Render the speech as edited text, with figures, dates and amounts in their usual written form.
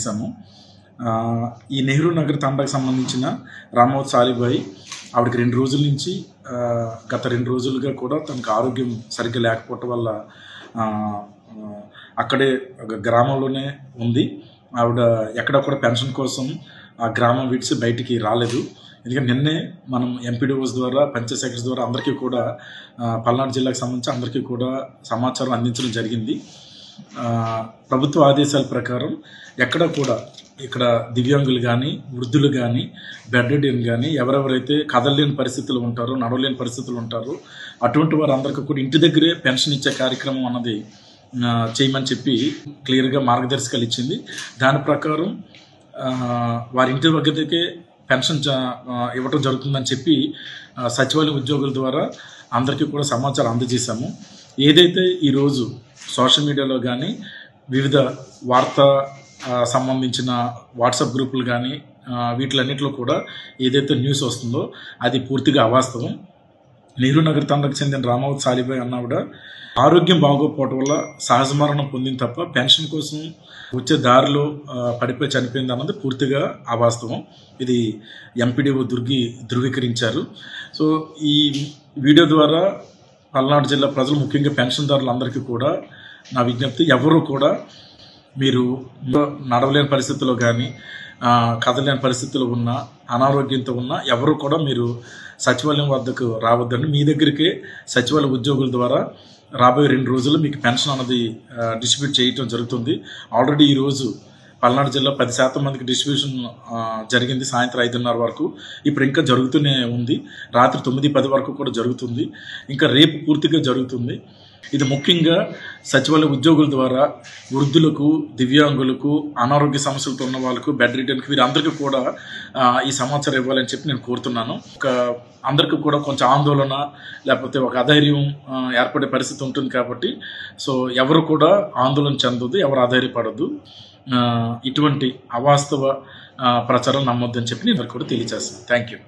చేశాము. ఈ నెహ్రూ నగర్ తండాకు సంబంధించిన రామవత్ సాలిబాయి ఆవిడకి 2 రోజుల నుంచి గత 2 రోజులుగా కూడా తనకు ఆరోగ్యం సరిగ్గా లేకపోవటం వల్ల అక్కడే గ్రామంలోనే ఉంది. ఆవిడ ఎక్కడ కూడా పెన్షన్ కోసం ఆ గ్రామం విడిచి బయటికి రాలేదు. ఎందుకంటే నిన్నే మనం ఎంపీడీఓస్ ద్వారా పంచాయత్ సెక్రటరీస్ ద్వారా అందరికీ కూడా పల్నాడు జిల్లాకు సంబంధించి అందరికీ కూడా సమాచారం అందించడం జరిగింది. ప్రభుత్వ ఆదేశాల ప్రకారం ఎక్కడ కూడా ఇక్కడ దివ్యాంగులు కానీ వృద్ధులు కానీ బెడ్ రిడెన్ కానీ ఎవరెవరైతే కదలలేని పరిస్థితులు ఉంటారో నడవలేని పరిస్థితులు ఉంటారో అటువంటి వారందరికీ కూడా ఇంటి దగ్గరే పెన్షన్ ఇచ్చే కార్యక్రమం అన్నది చేయమని చెప్పి క్లియర్గా మార్గదర్శకాలు ఇచ్చింది. దాని ప్రకారం వారి ఇంటి దగ్గరికి పెన్షన్ ఇవ్వటం జరుగుతుందని చెప్పి సచివాలయ ఉద్యోగుల ద్వారా అందరికీ కూడా సమాచారం అందజేశాము. ఏదైతే ఈరోజు సోషల్ మీడియాలో కానీ వివిధ వార్తా సంబంధించిన వాట్సాప్ గ్రూపులు కానీ వీటిలన్నింటిలో కూడా ఏదైతే న్యూస్ వస్తుందో అది పూర్తిగా అవాస్తవం. నెహ్రూ నగర్ తండాకు చెందిన రామవత్ సాలిబాయి అన్నావిడ ఆరోగ్యం బాగోకపోవటం వల్ల సహజ మరణం పొందింది తప్ప పెన్షన్ కోసం వచ్చే దారిలో పడిపోయి చనిపోయింది అన్నది పూర్తిగా అవాస్తవం. ఇది ఎంపీడీఓ ధృవీకరించారు. సో ఈ వీడియో ద్వారా పల్నాడు జిల్లా ప్రజలు ముఖ్యంగా పెన్షన్దారులందరికీ కూడా నా విజ్ఞప్తి, ఎవరు కూడా మీరు నడవలేని పరిస్థితుల్లో కానీ కదలేని పరిస్థితుల్లో ఉన్న అనారోగ్యంతో ఉన్న ఎవరు కూడా మీరు సచివాలయం వద్దకు రావద్దని మీ దగ్గరికి సచివాలయ ఉద్యోగుల ద్వారా రాబోయే 2 రోజుల్లో మీకు పెన్షన్ అన్నది డిస్ట్రిబ్యూట్ చేయటం జరుగుతుంది. ఆల్రెడీ ఈరోజు పల్నాడు జిల్లా 10% మందికి డిస్ట్రిబ్యూషన్ జరిగింది సాయంత్రం 5:30 వరకు. ఇప్పుడు ఇంకా జరుగుతూనే ఉంది. రాత్రి 9-10 వరకు కూడా జరుగుతుంది. ఇంకా రేపు పూర్తిగా జరుగుతుంది. ఇది ముఖ్యంగా సచివాలయ ఉద్యోగుల ద్వారా వృద్ధులకు దివ్యాంగులకు అనారోగ్య సమస్యలతో ఉన్న వాళ్ళకు బెడ్ రిడెన్కి వీరందరికీ కూడా ఈ సమాచారం ఇవ్వాలని చెప్పి నేను కోరుతున్నాను. అందరికీ కూడా కొంచెం ఆందోళన లేకపోతే ఒక అధైర్యం ఏర్పడే పరిస్థితి ఉంటుంది కాబట్టి సో ఎవరు కూడా ఆందోళన చెందొద్దు, ఎవరు అధైర్యపడద్దు. ఇటువంటి అవాస్తవ ప్రచారం నమ్మొద్దని చెప్పి నేను కూడా తెలియజేస్తాను. Thank you.